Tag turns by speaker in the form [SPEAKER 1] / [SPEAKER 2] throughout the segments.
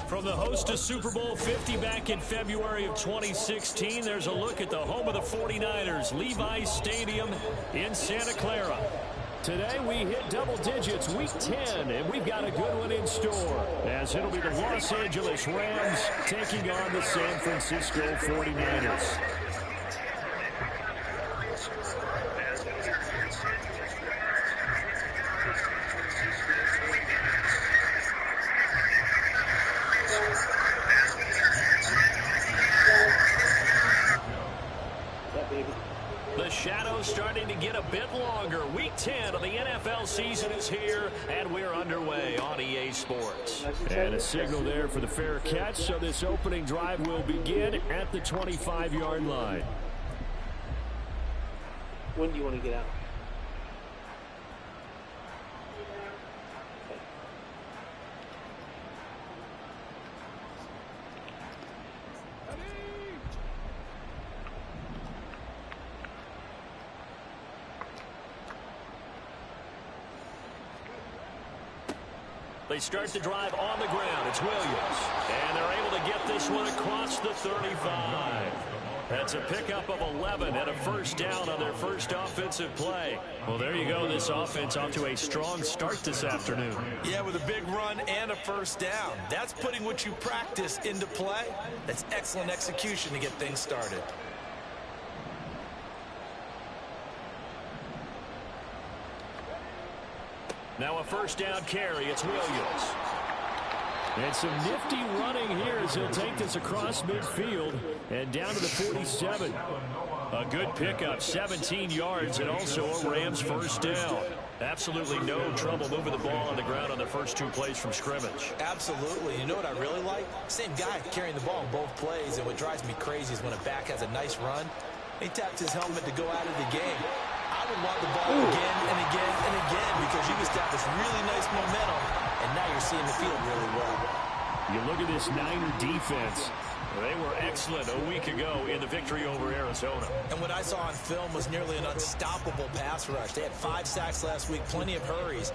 [SPEAKER 1] From the host of Super Bowl 50 back in February of 2016, there's a look at the home of the 49ers, Levi's Stadium in Santa Clara. Today we hit double digits, week 10, and we've got a good one in store, as it'll be the Los Angeles Rams taking on the San Francisco 49ers. The shadow's starting to get a bit longer. Week 10 of the NFL season is here, and we're underway on EA Sports. And a signal there for the fair catch, so this opening drive will begin at the 25-yard line.
[SPEAKER 2] When do you want to get out?
[SPEAKER 1] They start the drive on the ground. It's Williams. And they're able to get this one across the 35. That's a pickup of 11 and a first down on their first offensive play. Well, there you go. This offense off to a strong start this afternoon.
[SPEAKER 3] Yeah, with a big run and a first down. That's putting what you practice into play. That's excellent execution to get things started.
[SPEAKER 1] Now a first down carry. It's Williams. And some nifty running here as he'll take this across midfield and down to the 47. A good pickup, 17 yards, and also a Rams first down. Absolutely no trouble moving the ball on the ground on the first two plays from scrimmage.
[SPEAKER 3] Absolutely. You know what I really like? Same guy carrying the ball in both plays, and what drives me crazy is when a back has a nice run, he taps his helmet to go out of the game. I would want the ball again and again and again because you've established really nice momentum, and now you're seeing the field really well.
[SPEAKER 1] You look at this Niner defense. They were excellent a week ago in the victory over Arizona.
[SPEAKER 3] And what I saw on film was nearly an unstoppable pass rush. They had 5 sacks last week, plenty of hurries.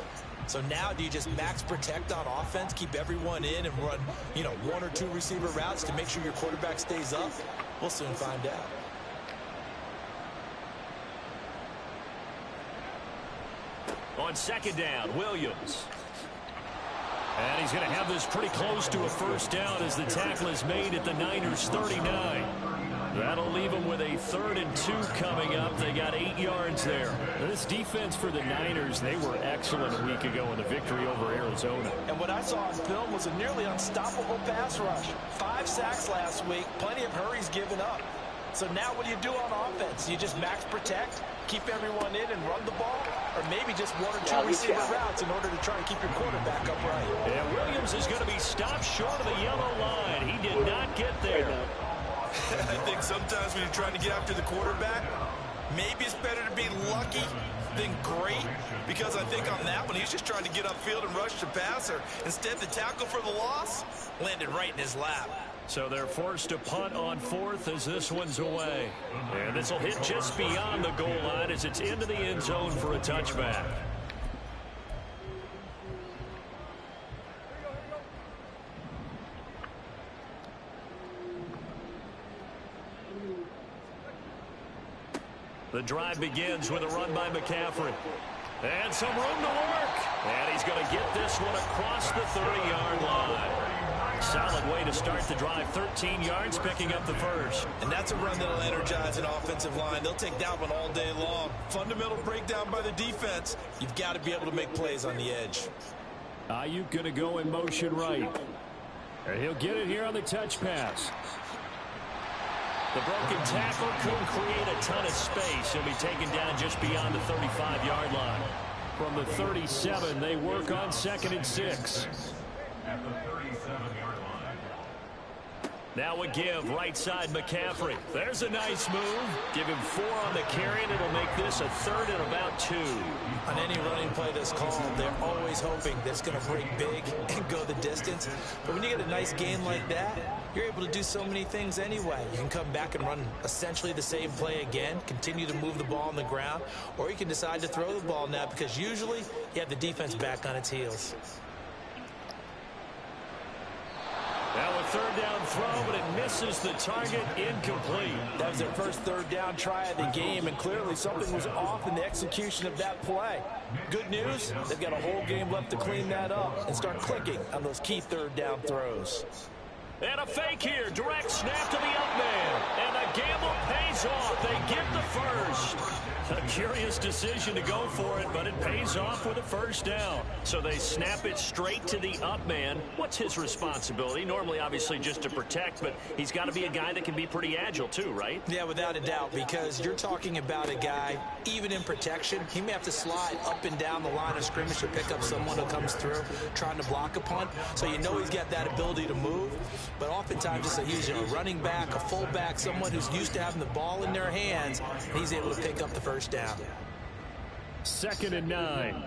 [SPEAKER 3] So now do you just max protect on offense, keep everyone in, and run, 1 or 2 receiver routes to make sure your quarterback stays up? We'll soon find out.
[SPEAKER 1] On second down, Williams. And he's going to have this pretty close to a first down as the tackle is made at the Niners' 39. That'll leave them with a 3rd and 2 coming up. They got 8 yards there. This defense for the Niners, they were excellent a week ago in the victory over Arizona.
[SPEAKER 3] And what I saw on film was a nearly unstoppable pass rush. 5 sacks last week, plenty of hurries given up. So now what do you do on offense? You just max protect, keep everyone in and run the ball, or maybe just 1 or 2 receiver routes in order to try to keep your quarterback upright.
[SPEAKER 1] And Williams is going to be stopped short of the yellow line. He did not get there.
[SPEAKER 3] I think sometimes when you're trying to get after the quarterback, maybe it's better to be lucky than great, because I think on that one, he's just trying to get upfield and rush the passer. Instead, the tackle for the loss landed right in his lap.
[SPEAKER 1] So they're forced to punt on 4th as this one's away. And this will hit just beyond the goal line as it's into the end zone for a touchback. The drive begins with a run by McCaffrey. And some room to work. And he's going to get this one across the 30-yard line. Solid way to start the drive. 13 yards, picking up the first.
[SPEAKER 3] And that's a run that'll energize an offensive line. They'll take that one all day long. Fundamental breakdown by the defense. You've got to be able to make plays on the edge.
[SPEAKER 1] Ayuk going to go in motion right. And he'll get it here on the touch pass. The broken tackle couldn't create a ton of space. He'll be taken down just beyond the 35-yard line. From the 37, they work on 2nd and 6.
[SPEAKER 4] At the 37-yard line.
[SPEAKER 1] Now a give, right side McCaffrey. There's a nice move. Give him 4 on the carry, and it'll make this a 3rd and about 2.
[SPEAKER 3] On any running play that's called, they're always hoping that it's going to break big and go the distance. But when you get a nice gain like that, you're able to do so many things anyway. You can come back and run essentially the same play again, continue to move the ball on the ground, or you can decide to throw the ball now because usually you have the defense back on its heels.
[SPEAKER 1] Now a 3rd down throw, but it misses the target, incomplete.
[SPEAKER 3] That was their first 3rd down try of the game, and clearly something was off in the execution of that play. Good news, they've got a whole game left to clean that up and start clicking on those key 3rd down throws.
[SPEAKER 1] And a fake here, direct snap to the up man, and the gamble pays off. They get the first. A curious decision to go for it, but it pays off with a 1st down. So they snap it straight to the up man. What's his responsibility? Normally, obviously, just to protect, but he's got to be a guy that can be pretty agile too, right?
[SPEAKER 3] Yeah, without a doubt, because you're talking about a guy, even in protection, he may have to slide up and down the line of scrimmage to pick up someone who comes through trying to block a punt. So you know he's got that ability to move, but oftentimes he's a running back, a fullback, someone who's used to having the ball in their hands, and he's able to pick up the 1st down.
[SPEAKER 1] 2nd and 9.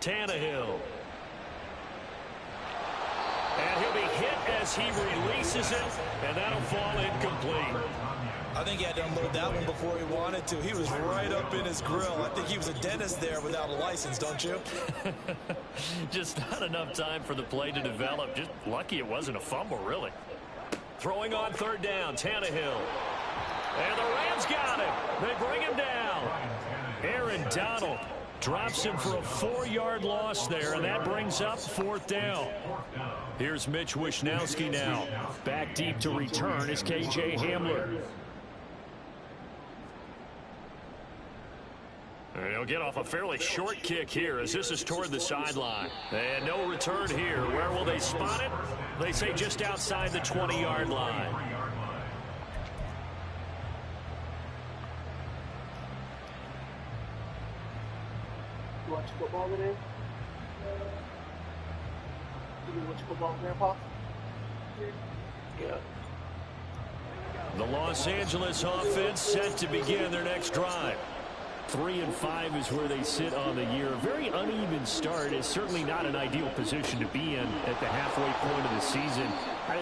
[SPEAKER 1] Tannehill. And he'll be hit as he releases it, and that'll fall incomplete.
[SPEAKER 3] I think he had to unload that one before he wanted to. He was right up in his grill. I think he was a dentist there without a license, don't you?
[SPEAKER 1] Just not enough time for the play to develop. Just lucky it wasn't a fumble, really. Throwing on 3rd down, Tannehill. And the Rams got him. They bring him down. Aaron Donald drops him for a 4-yard loss there, and that brings up 4th down. Here's Mitch Wishnowsky now. Back deep to return is K.J. Hamler. And he'll get off a fairly short kick here as this is toward the sideline. And no return here. Where will they spot it? They say just outside the 20-yard line.
[SPEAKER 2] You watch football today? You watch football, Grandpa? Yeah.
[SPEAKER 1] The Los Angeles offense set to begin their next drive. 3-5 is where they sit on the year. A very uneven start is certainly not an ideal position to be in at the halfway point of the season.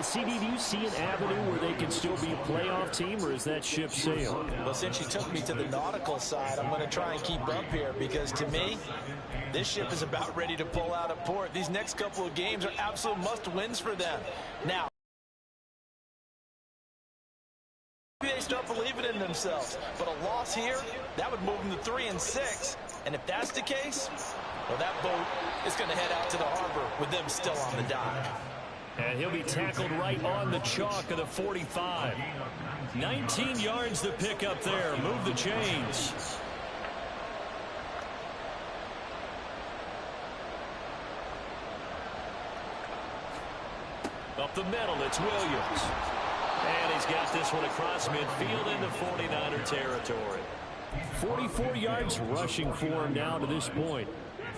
[SPEAKER 1] CD, do you see an avenue where they can still be a playoff team, or is that ship sailed?
[SPEAKER 3] Well, since you took me to the nautical side, I'm going to try and keep up here because, to me, this ship is about ready to pull out of port. These next couple of games are absolute must-wins for them. Now, they start believing in themselves. But a loss here, that would move them to 3-6. And if that's the case, well, that boat is going to head out to the harbor with them still on the dock.
[SPEAKER 1] And he'll be tackled right on the chalk of the 45. 19 yards to pick up there. Move the chains. Up the middle, it's Williams. And he's got this one across midfield into 49er territory. 44 yards rushing for him now to this point.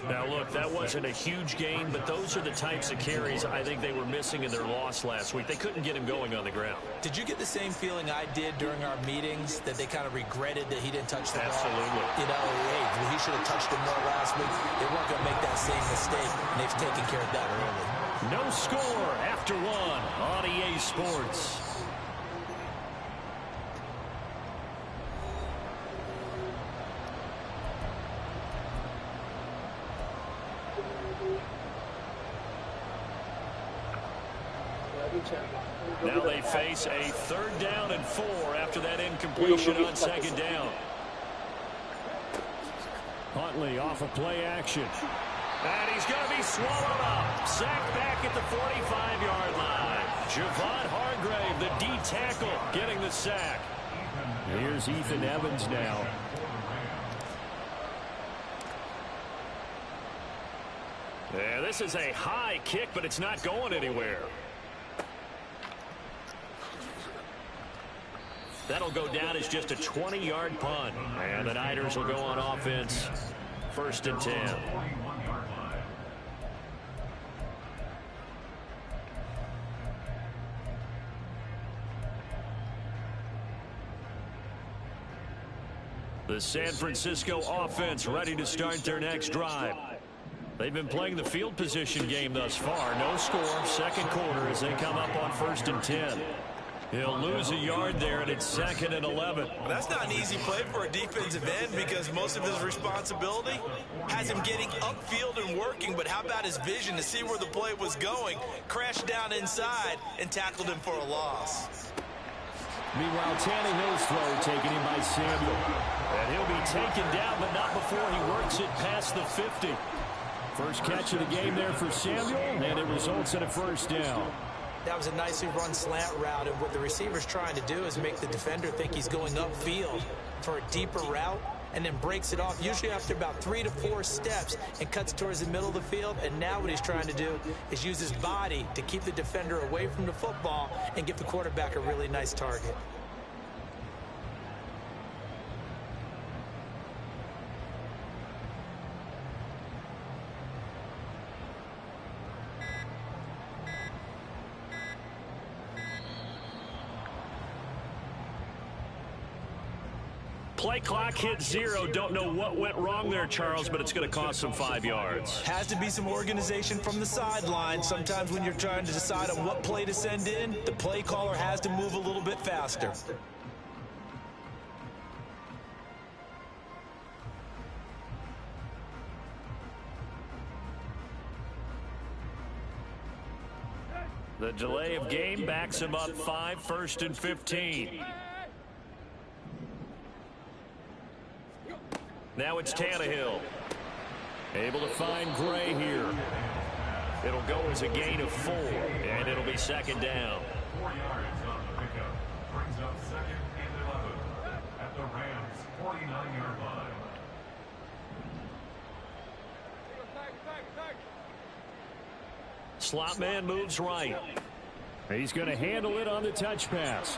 [SPEAKER 1] Now, look, that wasn't a huge gain, but those are the types of carries I think they were missing in their loss last week. They couldn't get him going on the ground.
[SPEAKER 3] Did you get the same feeling I did during our meetings, that they kind of regretted that he didn't touch the ball?
[SPEAKER 1] Absolutely.
[SPEAKER 3] You know, hey, he should have touched it more last week. They weren't going to make that same mistake, and they've taken care of that early.
[SPEAKER 1] No score after one on EA Sports. Now they face a 3rd down and 4 after that incompletion on 2nd down. Huntley off of play action. And he's going to be swallowed up. Sacked back at the 45-yard line. Javon Hargrave, the D tackle, getting the sack. Here's Ethan Evans now. Yeah, this is a high kick, but it's not going anywhere. That'll go down as just a 20-yard punt. And the Niners will go on offense. 1st and 10. The San Francisco offense ready to start their next drive. They've been playing the field position game thus far. No score, second quarter as they come up on 1st and 10. He'll lose a yard there, and it's 2nd and 11.
[SPEAKER 3] Well, that's not an easy play for a defensive end because most of his responsibility has him getting upfield and working, but how about his vision to see where the play was going, crashed down inside, and tackled him for a loss.
[SPEAKER 1] Meanwhile, Tannehill's throw taken in by Samuel. And he'll be taken down, but not before he works it past the 50. First catch of the game there for Samuel, and it results in a first down.
[SPEAKER 3] That was a nicely run slant route, and what the receiver's trying to do is make the defender think he's going upfield for a deeper route, and then breaks it off, usually after about 3 to 4 steps, and cuts towards the middle of the field. And now what he's trying to do is use his body to keep the defender away from the football and give the quarterback a really nice target.
[SPEAKER 1] Play clock hit 0. Don't know what went wrong there, Charles, but it's going to cost them 5 yards.
[SPEAKER 3] Has to be some organization from the sideline. Sometimes when you're trying to decide on what play to send in, the play caller has to move a little bit faster.
[SPEAKER 1] The delay of game backs him up 5, 1st and 15. Now it's Tannehill. Able to find Gray here. It'll go as a gain of 4, and it'll be 2nd down.
[SPEAKER 4] 4 yards on the pickup. Brings up 2nd and 11 at the Rams' 49-yard line.
[SPEAKER 1] Slot man moves right. He's going to handle it on the touch pass.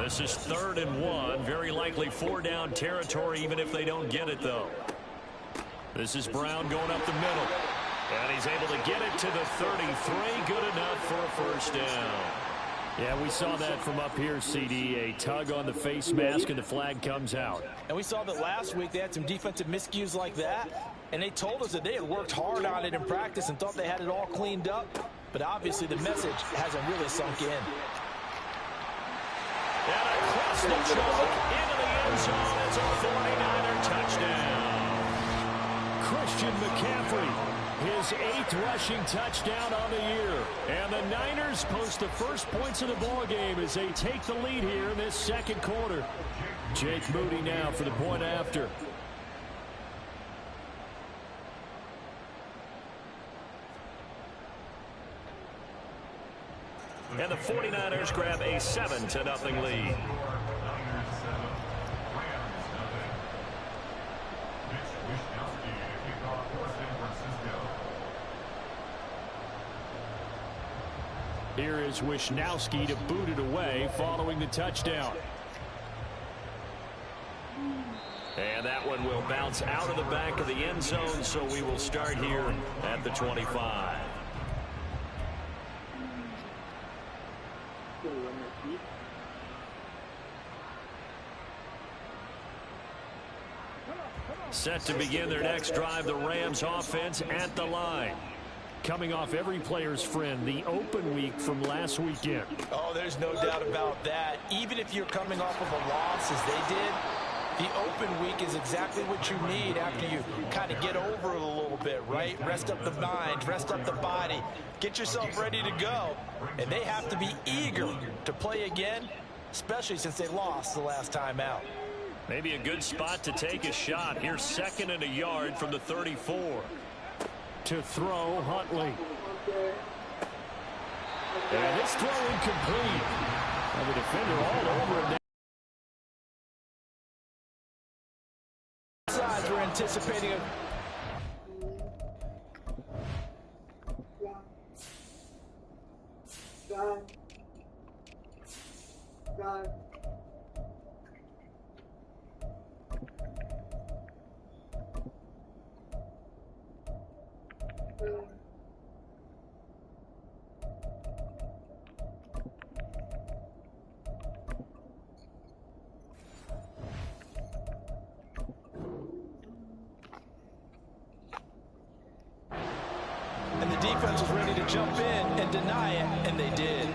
[SPEAKER 1] This is 3rd and 1. Very likely 4-down territory, even if they don't get it, though. This is Brown going up the middle. And he's able to get it to the 33. Good enough for a first down. Yeah, we saw that from up here, CD. A tug on the face mask, and the flag comes out.
[SPEAKER 3] And we saw that last week they had some defensive miscues like that. And they told us that they had worked hard on it in practice and thought they had it all cleaned up. But obviously the message hasn't really sunk in.
[SPEAKER 1] And across the chalk into the end zone. It's a 49er touchdown. Christian McCaffrey, his 8th rushing touchdown on the year. And the Niners post the first points of the ball game as they take the lead here in this 2nd quarter. Jake Moody now for the point after. And the 49ers grab a 7-0 lead. Here is Wishnowsky to boot it away following the touchdown. And that one will bounce out of the back of the end zone, so we will start here at the 25. Set to begin their next drive, the Rams offense at the line. Coming off every player's friend, the open week from last weekend.
[SPEAKER 3] Oh, there's no doubt about that. Even if you're coming off of a loss as they did, the open week is exactly what you need after you kind of get over it a little bit, right? Rest up the mind, rest up the body, get yourself ready to go. And they have to be eager to play again, especially since they lost the last time out.
[SPEAKER 1] Maybe a good spot to take a shot. Here's 2nd and a yard from the 34. To throw, Huntley. And this throw incomplete. And the defender all over him.
[SPEAKER 3] Sides were anticipating a... And the defense was ready to jump in and deny it, and they did.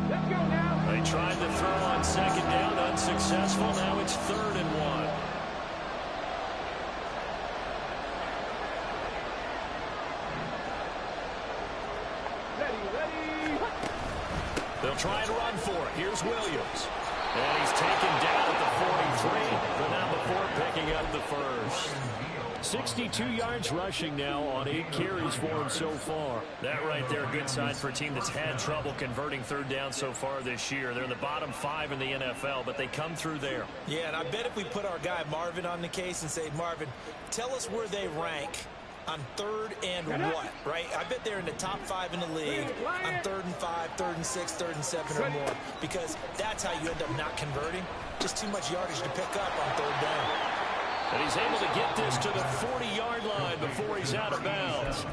[SPEAKER 1] Let's go now. They tried to throw on second down, unsuccessful. Now it's 3rd and 1. They'll try and run for it. Here's Williams. And he's taken down at the 43, but not before picking up the first. 62 yards rushing now on 8 carries for him so far. That right there, a good sign for a team that's had trouble converting 3rd down so far this year. They're in the bottom 5 in the NFL, but they come through there.
[SPEAKER 3] Yeah, and I bet if we put our guy Marvin on the case and say, Marvin, tell us where they rank on 3rd and what, right? I bet they're in the top 5 in the league on 3rd and 5, 3rd and 6, 3rd and 7 or more, because that's how you end up not converting. Just too much yardage to pick up on 3rd down.
[SPEAKER 1] And he's able to get this to the 40-yard line before he's out of bounds.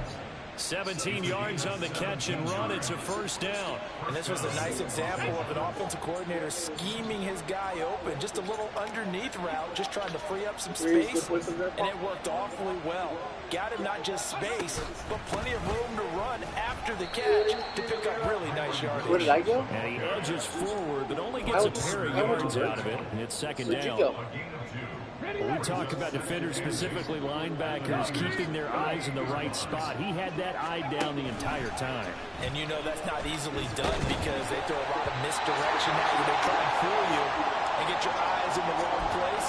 [SPEAKER 1] 17 yards on the catch and run. It's a 1st down.
[SPEAKER 3] And this was a nice example of an offensive coordinator scheming his guy open. Just a little underneath route, just trying to free up some space. And it worked awfully well. Got him not just space, but plenty of room to run after the catch to pick up really nice yardage.
[SPEAKER 2] Where did I go?
[SPEAKER 1] And he edges forward, but only gets a pair of yards out of it. And it's 2nd down. Well, we talk about defenders, specifically linebackers, keeping their eyes in the right spot. He had that eye down the entire time.
[SPEAKER 3] And you know that's not easily done because they throw a lot of misdirection at you. They try and fool you and get your eyes in the wrong place.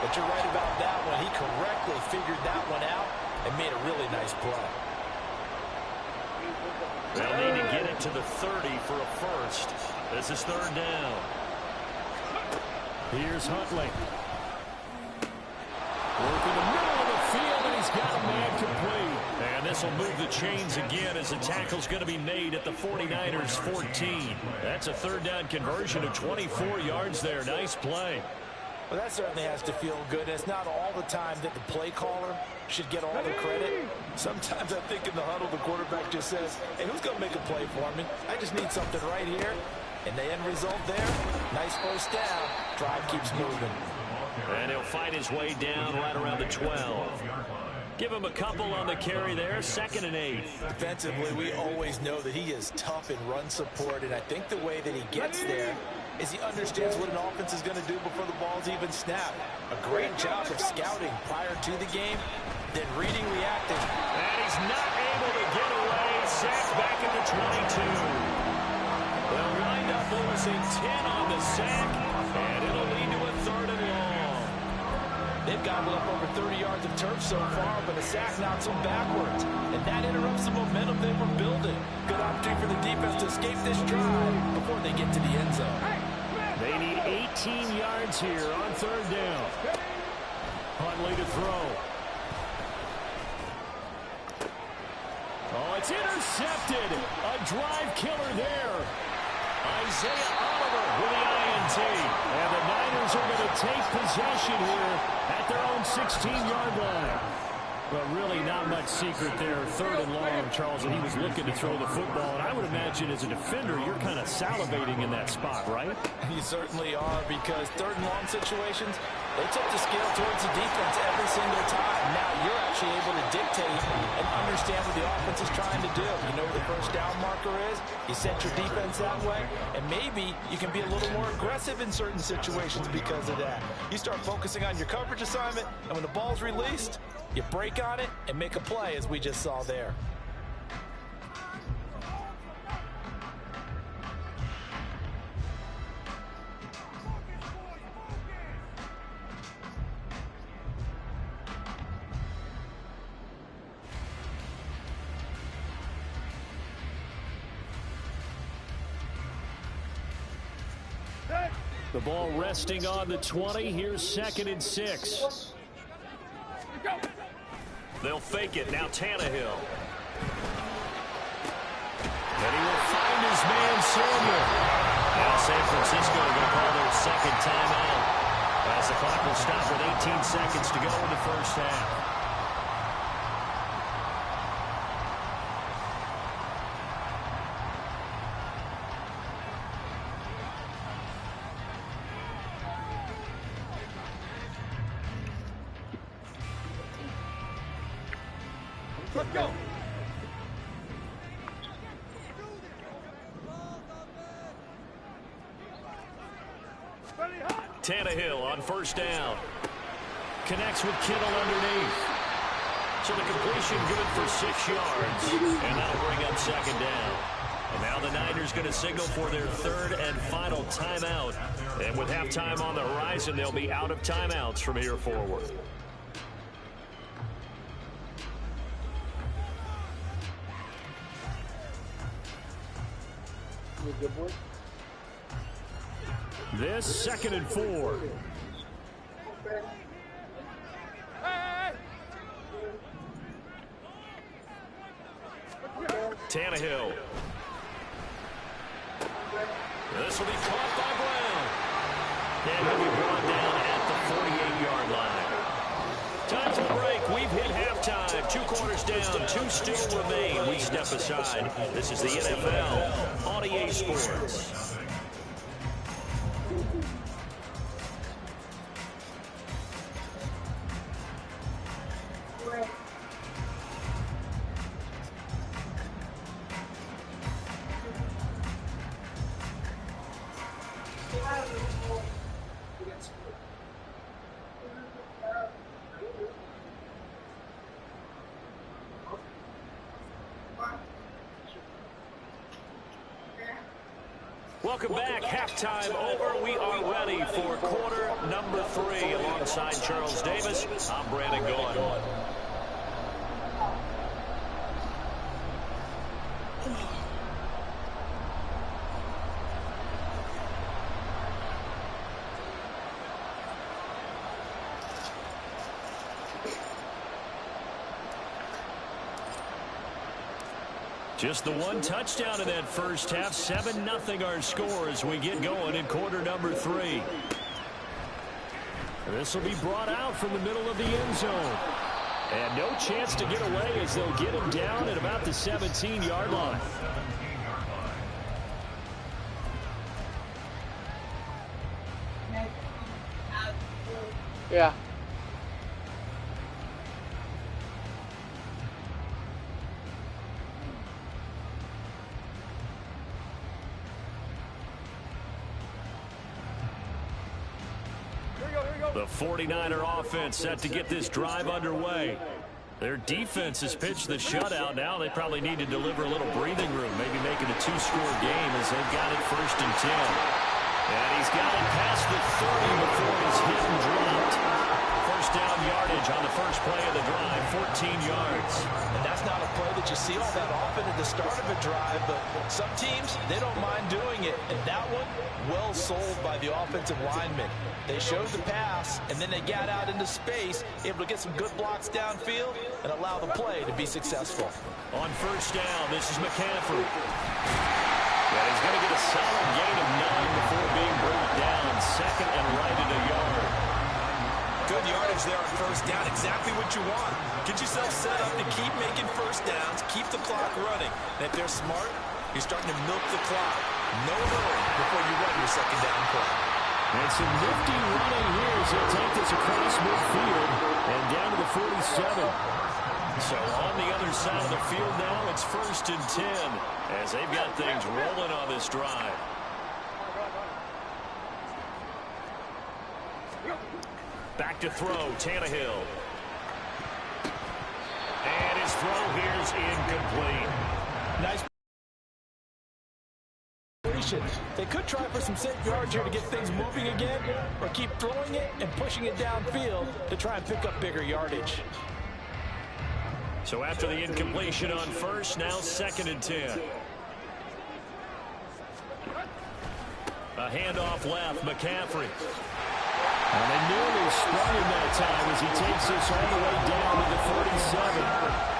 [SPEAKER 3] But you're right about that one. He correctly figured that one out and made a really nice play.
[SPEAKER 1] They'll need to get it to the 30 for a first. This is 3rd down. Here's Huntley. Working the middle of the field, and he's got a man complete. And this will move the chains again as the tackle's going to be made at the 49ers 14. That's a 3rd down conversion of 24 yards there. Nice play.
[SPEAKER 3] Well, that certainly has to feel good. It's not all the time that the play caller should get all the credit. Sometimes I think in the huddle, the quarterback just says, hey, who's going to make a play for me? I just need something right here. And the end result there, nice 1st down. Drive keeps moving.
[SPEAKER 1] And he'll fight his way down right around the 12. Give him a couple on the carry there. 2nd and 8.
[SPEAKER 3] Defensively, we always know that he is tough in run support, and I think the way that he gets there is he understands what an offense is going to do before the ball's even snapped. A great job of scouting prior to the game, then reading, reacting.
[SPEAKER 1] And he's not able to get away. Sacked back at the 22. They'll wind up losing 10 on the sack, and it'll lead to a 3rd and long.
[SPEAKER 3] They've gobbled up over 30 yards of turf so far, but a sack knocks them backwards. And that interrupts the momentum they were building. Good opportunity for the defense to escape this drive before they get to the end zone.
[SPEAKER 1] They need 18 yards here on 3rd down. Huntley to throw. Oh, it's intercepted. A drive killer there. Isaiah Oliver with the INT. And the Niners are going to take possession here at their own 16-yard line. But really not much secret there. 3rd and long, Charles, and he was looking to throw the football. And I would imagine as a defender, you're kind of salivating in that spot, right?
[SPEAKER 3] You certainly are, because 3rd and long situations, they tip the scale towards the defense every single time. Now you're actually able to dictate and understand what the offense is trying to do. You know where the 1st down marker is. You set your defense that way, and maybe you can be a little more aggressive in certain situations because of that. You start focusing on your coverage assignment, and when the ball's released, you break on it and make a play, as we just saw there.
[SPEAKER 1] The ball resting on the 20. Here's 2nd and 6. They'll fake it. Now Tannehill. And he will find his man Samuel. Now San Francisco are going to call their 2nd timeout, as the clock will stop with 18 seconds to go in the 1st half.
[SPEAKER 5] Let's go.
[SPEAKER 1] Tannehill on first down. Connects with Kittle underneath. So the completion good for 6 yards. And that'll bring up second down. And now the Niners going to signal for their third and final timeout. And with halftime on the horizon, they'll be out of timeouts from here forward.
[SPEAKER 2] Good boy.
[SPEAKER 1] This 2nd and 4. Tannehill. This will be caught by Brown. And he'll be brought down at the 48-yard line. Time for the break. We've hit halftime. 2 quarters down. 2 still remain. We step aside. This is the NFL on EA Sports. Welcome back. Halftime over. We are ready for quarter number 3. Alongside Charles Davis, I'm Brandon Gaudin. Just the 1 touchdown in that first half. 7-0 our score as we get going in quarter number 3. This will be brought out from the middle of the end zone. And no chance to get away as they'll get him down at about the 17-yard line.
[SPEAKER 2] Yeah.
[SPEAKER 1] The 49er offense set to get this drive underway. Their defense has pitched the shutout. Now they probably need to deliver a little breathing room, maybe make it a 2-score game as they've got it 1st and 10. And he's got it past the 30 before he's hit and dropped. First down yardage on the first play of the drive, 14 yards.
[SPEAKER 3] And that's not a play that you see all that often at the start of a drive, but some teams, they don't mind doing it. And that one, well sold by the offensive lineman. They showed the pass, and then they got out into space, able to get some good blocks downfield and allow the play to be successful.
[SPEAKER 1] On first down, this is McCaffrey. And he's going to get a solid gain of 9 before being brought down. 2nd and right at a yard.
[SPEAKER 3] Good yardage there on first down. Exactly what you want. Get yourself set up to keep making first downs, keep the clock running. And if they're smart, you're starting to milk the clock. No hurry before you run your second down play.
[SPEAKER 1] And some nifty running here as he'll take this across midfield and down to the 47. So on the other side of the field now, it's 1st and 10 as they've got things rolling on this drive. Back to throw, Tannehill. And his throw here's incomplete.
[SPEAKER 3] Nice. They could try for some safe yards here to get things moving again, or keep throwing it and pushing it downfield to try and pick up bigger yardage.
[SPEAKER 1] So after the incompletion on first, now 2nd and 10. A handoff left, McCaffrey. And they nearly sprung him that time as he takes this all the way down to the 47.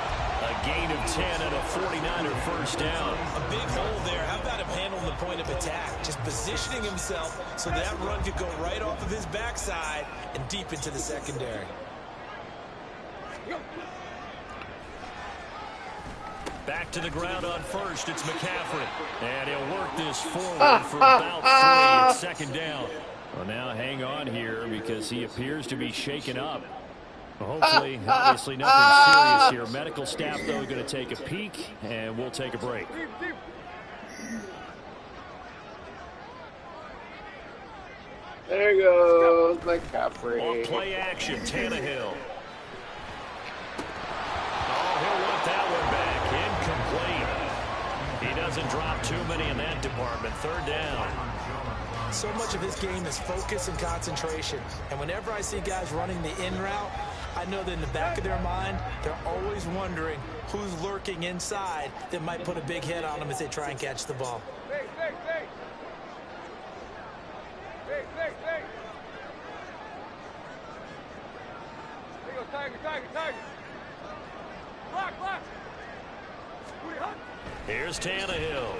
[SPEAKER 1] A gain of 10 and a 49er first down.
[SPEAKER 3] A big hole there. How about him handling the point of attack? Just positioning himself so that run could go right off of his backside and deep into the secondary.
[SPEAKER 1] Back to the ground on first. It's McCaffrey. And he'll work this forward for about 3. It's 2nd down. Well, now hang on here because he appears to be shaken up. Hopefully, obviously nothing serious here. Medical staff, though, going to take a peek, and we'll take a break.
[SPEAKER 2] There goes McCaffrey.
[SPEAKER 1] Off play action, Tannehill. Oh, he'll want that one back. Incomplete. He doesn't drop too many in that department. Third down.
[SPEAKER 3] So much of his game is focus and concentration. And whenever I see guys running the in route, I know that in the back of their mind, they're always wondering who's lurking inside that might put a big hit on them as they try and catch the ball.
[SPEAKER 1] Here's Tannehill.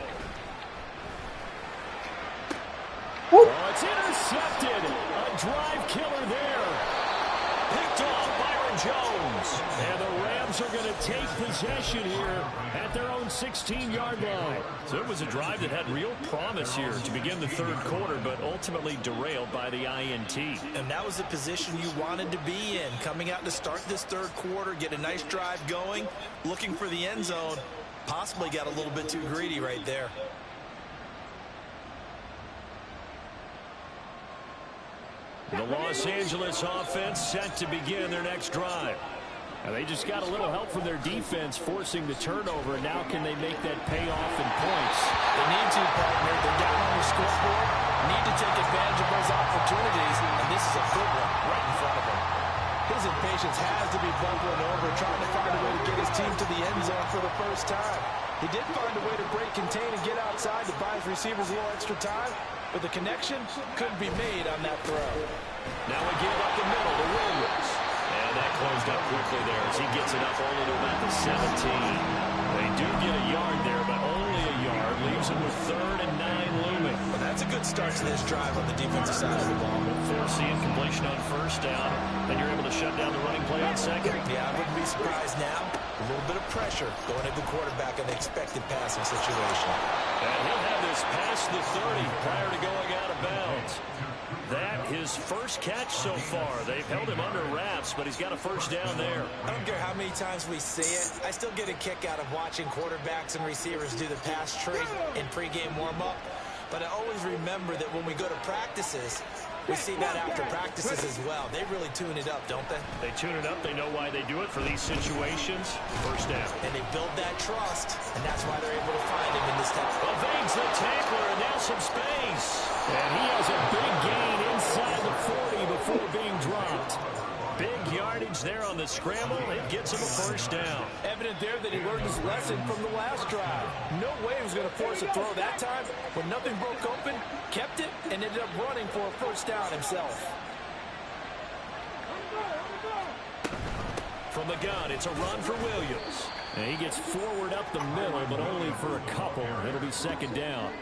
[SPEAKER 1] Oh, it's intercepted. A drive killer there. Picked off Byron Jones. And the Rams are going to take possession here at their own 16-yard line. So it was a drive that had real promise here to begin the third quarter, but ultimately derailed by the INT.
[SPEAKER 3] And that was the position you wanted to be in. Coming out to start this third quarter, get a nice drive going, looking for the end zone. Possibly got a little bit too greedy right there.
[SPEAKER 1] The Los Angeles offense set to begin their next drive. And they just got a little help from their defense forcing the turnover. And now can they make that pay off in points?
[SPEAKER 3] They need to, partner. They're down on the scoreboard. Need to take advantage of those opportunities. And this is a good one right in front of them. His impatience has to be bubbling over, trying to find a way to get his team to the end zone for the first time. He did find a way to break, contain, and get outside to buy his receivers a little extra time, but the connection couldn't be made on that throw.
[SPEAKER 1] Now we give up the middle to Williams. And that closed up quickly there as he gets it up only to about the 17. They do get a yard there, but only a yard. Leaves them with 3rd and 9 looming.
[SPEAKER 3] Well, that's a good start to this drive on the defensive side of the ball.
[SPEAKER 1] Force the incompletion on first down. Then you're able to shut down the running play on second.
[SPEAKER 3] Yeah, I wouldn't be surprised now. A little bit of pressure going at the quarterback in the expected passing situation.
[SPEAKER 1] And he'll have this past the 30 prior to going out of bounds. That his first catch so far. They've held him under wraps, but he's got a first down there.
[SPEAKER 3] I don't care how many times we see it. I still get a kick out of watching quarterbacks and receivers do the pass tree in pregame warm-up. But I always remember that when we go to practices, we see that after practices as well. They really tune it up, don't they?
[SPEAKER 1] They tune it up. They know why they do it for these situations. First down.
[SPEAKER 3] And they build that trust, and that's why they're able to find him in this type.
[SPEAKER 1] Evades the tackler, and now some space. And he has a big gain inside the 40 before being dropped. Big yardage there on the scramble. It gets him a first down.
[SPEAKER 3] Evident there that he learned his lesson from the last drive. No way he was going to force a throw that time. When nothing broke open, kept it, and ended up running for a first down himself.
[SPEAKER 1] From the gun, it's a run for Williams. And he gets forward up the middle, but only for a couple. It'll be second down.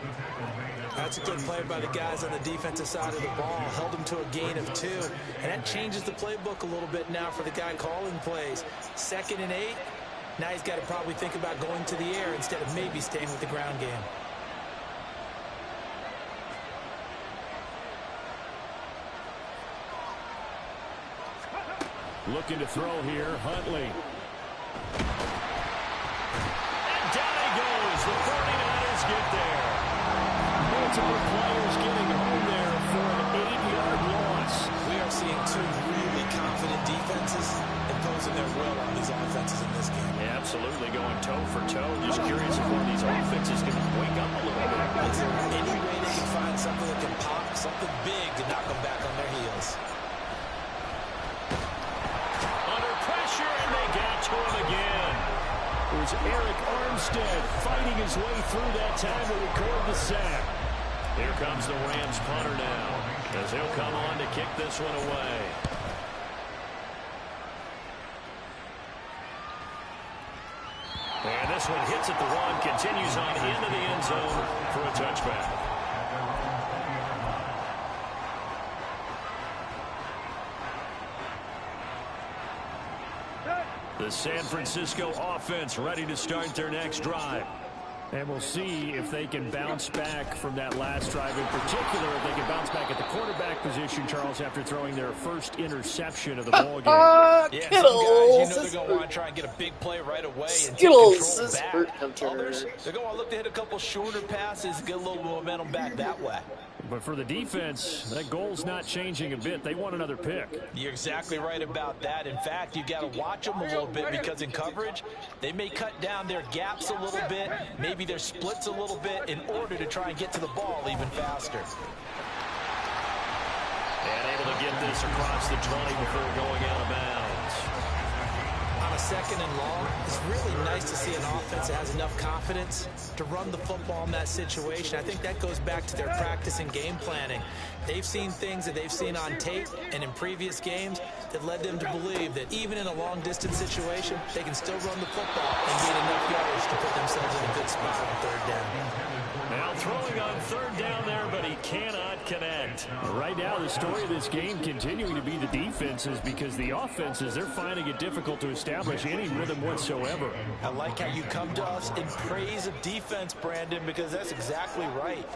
[SPEAKER 3] That's a good play by the guys on the defensive side of the ball. Held him to a gain of 2. And that changes the playbook a little bit now for the guy calling plays. 2nd and 8. Now he's got to probably think about going to the air instead of maybe staying with the ground game.
[SPEAKER 1] Looking to throw here, Huntley. And down he goes. The 49ers get there. Multiple players getting home there for an 8-yard loss.
[SPEAKER 3] We are seeing 2 really confident defenses imposing their will on these offenses in this game.
[SPEAKER 1] Yeah, absolutely, going toe for toe. Just curious if one of these offenses can wake up a little bit.
[SPEAKER 3] Is there any way they can find something that can pop, something big to knock them back on their heels?
[SPEAKER 1] And they got to him again. It was Eric Armstead fighting his way through that time to record the sack. Here comes the Rams punter now, as he'll come on to kick this one away. And this one hits at the 1, continues on into the end zone for a touchback. The San Francisco offense ready to start their next drive. And we'll see if they can bounce back from that last drive in particular, if they can bounce back at the quarterback position, Charles, after throwing their first interception of the ball game.
[SPEAKER 3] Yeah, some guys, they're going to want to try and get a big play right away and take control back. Others, they're going to look to hit a couple shorter passes and get a little momentum back that way.
[SPEAKER 1] But for the defense, that goal's not changing a bit. They want another pick.
[SPEAKER 3] You're exactly right about that. In fact, you got to watch them a little bit because in coverage, they may cut down their gaps a little bit, maybe their splits a little bit in order to try and get to the ball even faster.
[SPEAKER 1] And able to get this across the 20 before going out of bounds.
[SPEAKER 3] On a second and long, it's really nice to see an offense that has enough confidence to run the football in that situation. I think that goes back to their practice and game planning. They've seen things that they've seen on tape and in previous games that led them to believe that even in a long-distance situation, they can still run the football and gain enough yards to put themselves in a good spot on third down.
[SPEAKER 1] Now throwing on third down there, but he cannot connect. Right now, the story of this game continuing to be the defenses, because the offenses, they're finding it difficult to establish any rhythm whatsoever.
[SPEAKER 3] I like how you come to us in praise of defense, Brandon, because that's exactly right.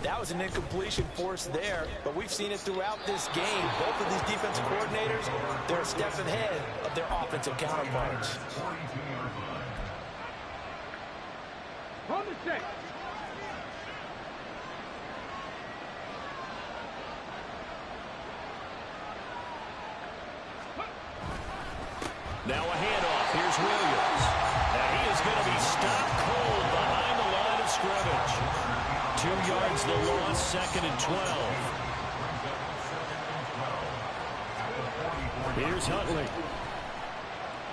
[SPEAKER 3] That was an incompletion forced there, but we've seen it throughout this game. Both of these defensive coordinators, they're a step ahead of their offensive counterparts.
[SPEAKER 5] On the check.
[SPEAKER 1] Now a handoff. Here's Williams. Now he is going to be stopped cold behind the line of scrimmage. 2 yards the loss, 2nd and 12. Here's Huntley.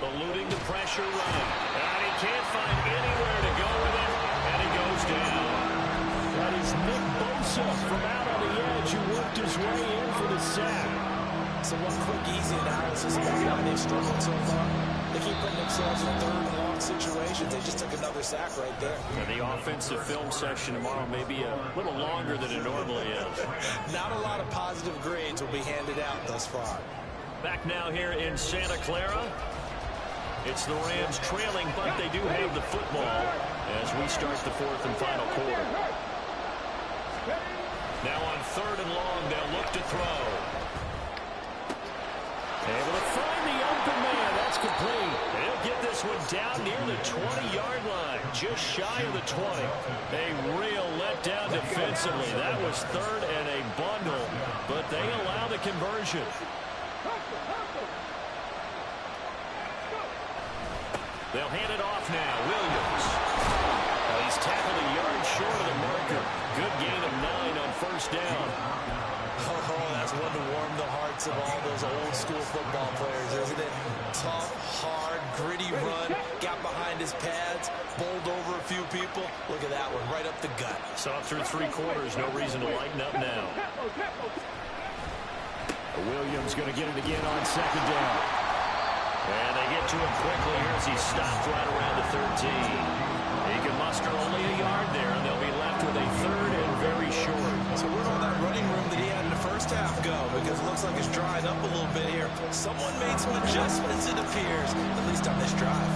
[SPEAKER 1] Eluding the pressure run. And he can't find anywhere to go with it. And he goes down. That is Nick Bosa from out on the edge who worked his way in for the sack.
[SPEAKER 3] So one quick, easy analysis about why they've struggled so far. They keep putting themselves in third and long situations. They just took another sack right there.
[SPEAKER 1] And the offensive film session tomorrow may be a little longer than it normally is.
[SPEAKER 3] Not a lot of positive grades will be handed out thus far.
[SPEAKER 1] Back now here in Santa Clara. It's the Rams trailing, but they do have the football as we start the 4th and final quarter. Now on 3rd and long, they'll look to throw. Able to find the open man. That's complete. They'll get this one down near the 20-yard line, just shy of the 20. A real letdown defensively. That was 3rd and a bundle, but they allow the conversion. They'll hand it off now. Williams. He's tackled a yard short of the marker. Good gain of 9 on 1st down.
[SPEAKER 3] Oh, that's one to warm the hearts of all those old school football players, isn't it? Tough, hard, gritty run, got behind his pads, bowled over a few people. Look at that one, right up the gut.
[SPEAKER 1] Saw through 3 quarters, no reason to lighten up now. Williams going to get it again on 2nd down. And they get to him quickly here as he stopped right around the 13. He can muster only a yard there, and they'll be left with a 3rd and very short.
[SPEAKER 3] So where'd all that running room that he had in the first half go? Because it looks like it's drying up a little bit here. Someone made some adjustments, it appears, at least on this drive.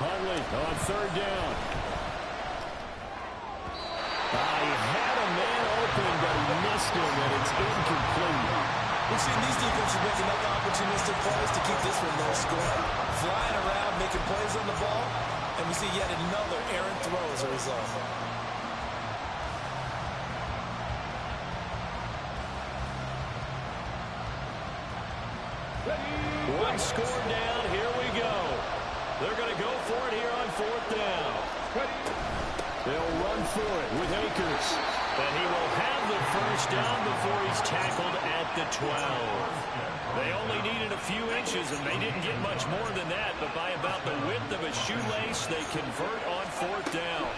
[SPEAKER 1] Huntley on 3rd down. He had a man open, but he missed him, and it's incomplete.
[SPEAKER 3] We've seen these defenses make enough opportunistic plays to keep this one low scoring. Flying around, making plays on the ball, and we see yet another errant throw as a result.
[SPEAKER 1] One score down, here we go. They're going to go for it here on 4th down. They'll run for it with Akers. And he will have the 1st down before he's tackled at the 12. They only needed a few inches, and they didn't get much more than that. But by about the width of a shoelace, they convert on 4th down.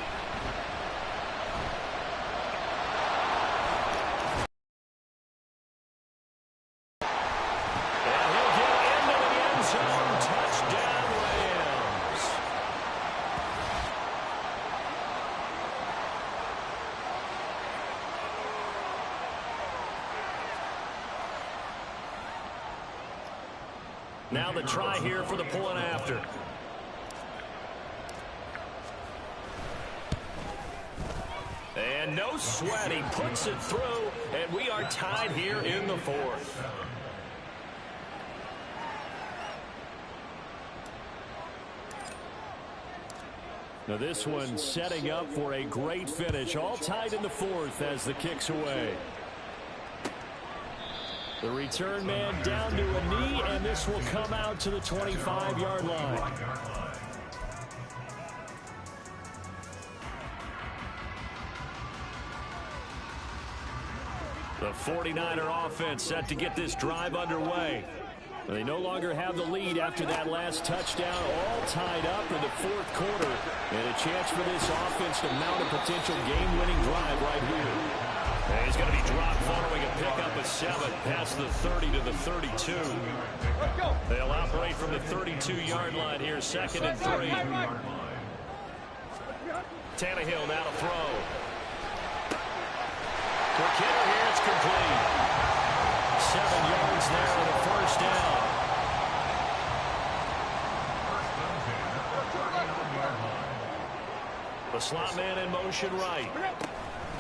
[SPEAKER 1] And he'll get into the end zone. Touchdown, Rams. Now the try here for the point after. And no sweat, he puts it through, and we are tied here in the fourth. Now this one setting up for a great finish. All tied in the fourth as the kick's away. The return man down to a knee, and this will come out to the 25-yard line. The 49er offense set to get this drive underway. They no longer have the lead after that last touchdown, all tied up in the fourth quarter. And a chance for this offense to mount a potential game-winning drive right here. And he's going to be dropped following a pickup of 7 past the 30 to the 32. They'll operate from the 32-yard line here, 2nd and 3. Tannehill now to throw. For Kittle here, it's complete. 7 yards there on the first down. The slot man in motion right.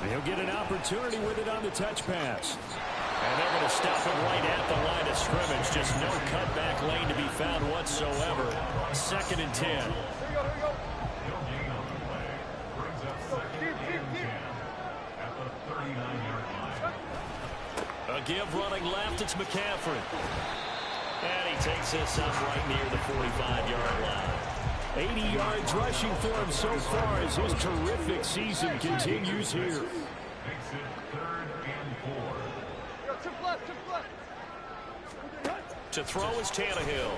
[SPEAKER 1] He'll get an opportunity with it on the touch pass. And they're going to stop it right at the line of scrimmage. Just no cutback lane to be found whatsoever. 2nd and 10. A give running left, it's McCaffrey. And he takes this up right near the 45-yard line. 80 yards rushing for him so far as his terrific season continues here.
[SPEAKER 4] Makes it 3rd and 4.
[SPEAKER 1] To throw is Tannehill.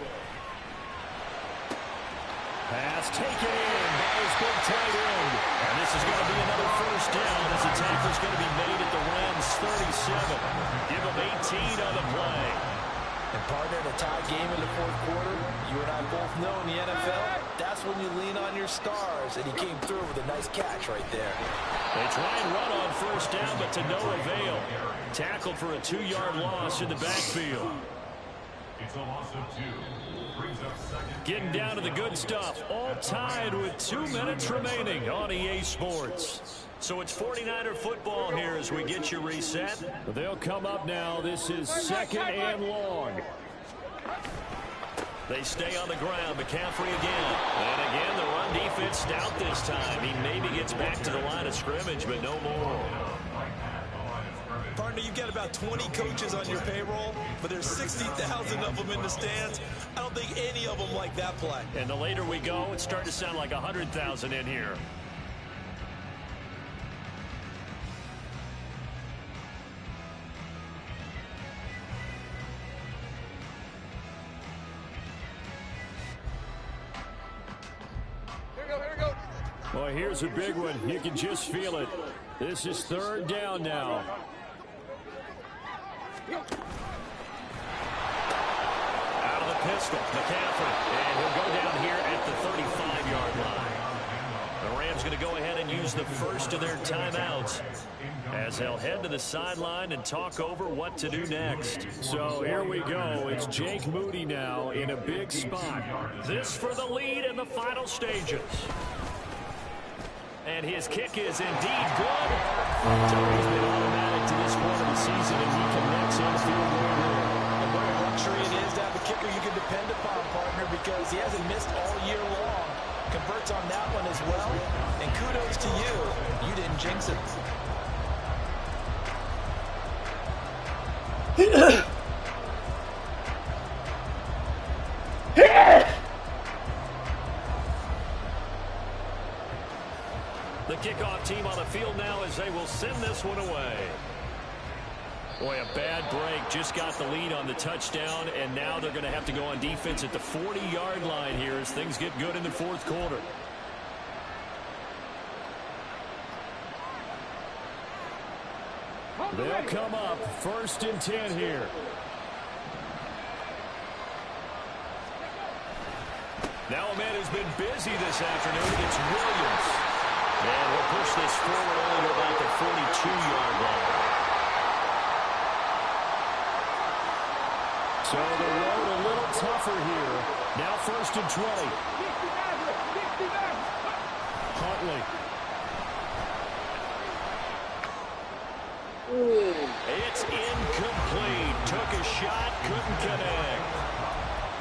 [SPEAKER 1] Pass taken in by his big tight end. And this is going to be another first down as the tackle's going to be made at the Rams 37. Give him 18 on the play.
[SPEAKER 3] And partner, in a tie game in the fourth quarter, you and I both know in the NFL, that's when you lean on your stars. And he came through with a nice catch right there.
[SPEAKER 1] They try and run on first down, but to no avail. Tackled for a 2-yard loss in the backfield.
[SPEAKER 4] It's a loss of 2. Brings up 2nd.
[SPEAKER 1] Getting down to the good stuff. All tied with 2 minutes remaining on EA Sports. So it's 49er football here as we get you reset. They'll come up now. This is 2nd and long. They stay on the ground. McCaffrey again. And again, the run defense stout this time. He maybe gets back to the line of scrimmage, but no more.
[SPEAKER 3] Partner, you've got about 20 coaches on your payroll, but there's 60,000 of them in the stands. I don't think any of them like that play.
[SPEAKER 1] And the later we go, it's starting to sound like 100,000 in here. Well, here's a big one. You can just feel it. This is 3rd down now. Out of the pistol, McCaffrey. And he'll go down here at the 35-yard line. The Rams going to go ahead and use the first of their timeouts as they'll head to the sideline and talk over what to do next. So here we go. It's Jake Moody now in a big spot. This for the lead in the final stages. And his kick is indeed good. He's been automatic to this point of the season, and he connects on the field goal.
[SPEAKER 3] And what a luxury it is to have a kicker you can depend upon, partner, because he hasn't missed all year long. Converts on that one as well. And kudos to you. You didn't jinx it.
[SPEAKER 1] The kickoff team on the field now as they will send this one away. Boy, a bad break. Just got the lead on the touchdown, and now they're going to have to go on defense at the 40-yard line here as things get good in the fourth quarter. They'll come up 1st and 10 here. Now a man who's been busy this afternoon, it's Williams. And we'll push this forward only to about the 42-yard line. So the road a little tougher here. Now 1st and 20. Huntley. It's incomplete. Took a shot, couldn't connect.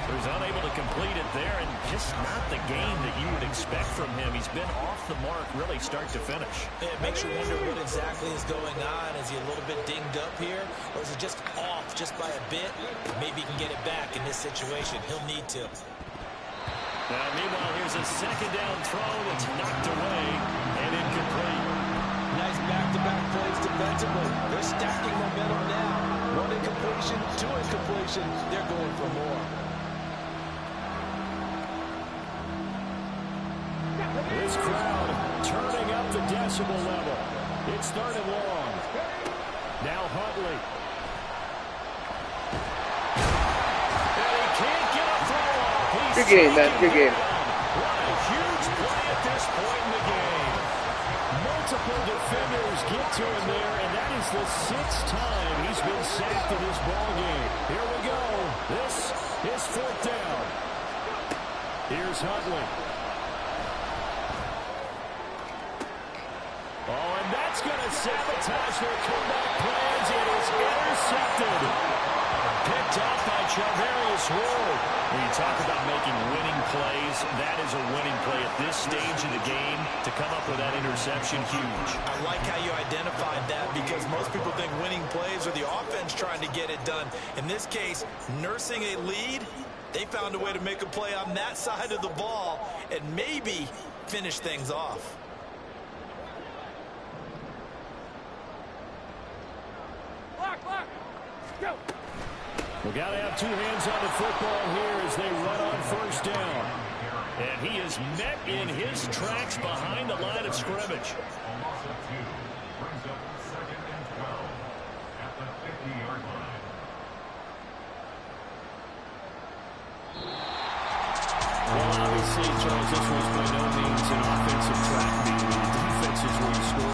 [SPEAKER 1] He was unable to complete it there, and just not the game that you would expect from him. He's been off the mark really start to finish.
[SPEAKER 3] It makes you wonder what exactly is going on. Is he a little bit dinged up here, or is he just off just by a bit? Maybe he can get it back in this situation. He'll need to.
[SPEAKER 1] Now, meanwhile, here's a second down throw that's knocked away and incomplete.
[SPEAKER 3] Nice back-to-back plays defensively. They're stacking momentum now. One incompletion, two incompletion. They're going for more.
[SPEAKER 1] This crowd turning up the decibel level. It's third and long. Now Huntley. And he can't get a throw off.
[SPEAKER 2] Good game, man. Good game.
[SPEAKER 1] What a huge play at this point in the game. Multiple defenders get to him there, and that is the 6th time he's been sacked in this ball game. Here we go. This is 4th down. Here's Huntley. Oh, and that's going to sabotage their comeback plans. It is intercepted. Picked off by Charvarius Ward. When you talk about making winning plays, that is a winning play at this stage of the game. To come up with that interception, huge.
[SPEAKER 3] I like how you identified that, because most people think winning plays are the offense trying to get it done. In this case, nursing a lead, they found a way to make a play on that side of the ball and maybe finish things off.
[SPEAKER 5] Go.
[SPEAKER 1] We got to have two hands on the football here as they run on first down. And he is met in his tracks behind the line of scrimmage.
[SPEAKER 4] A loss of 2 brings up 2nd and 12 at the 50-yard line.
[SPEAKER 1] Well, obviously, Charles, this was by no means an offensive track meet. The defense is where you score.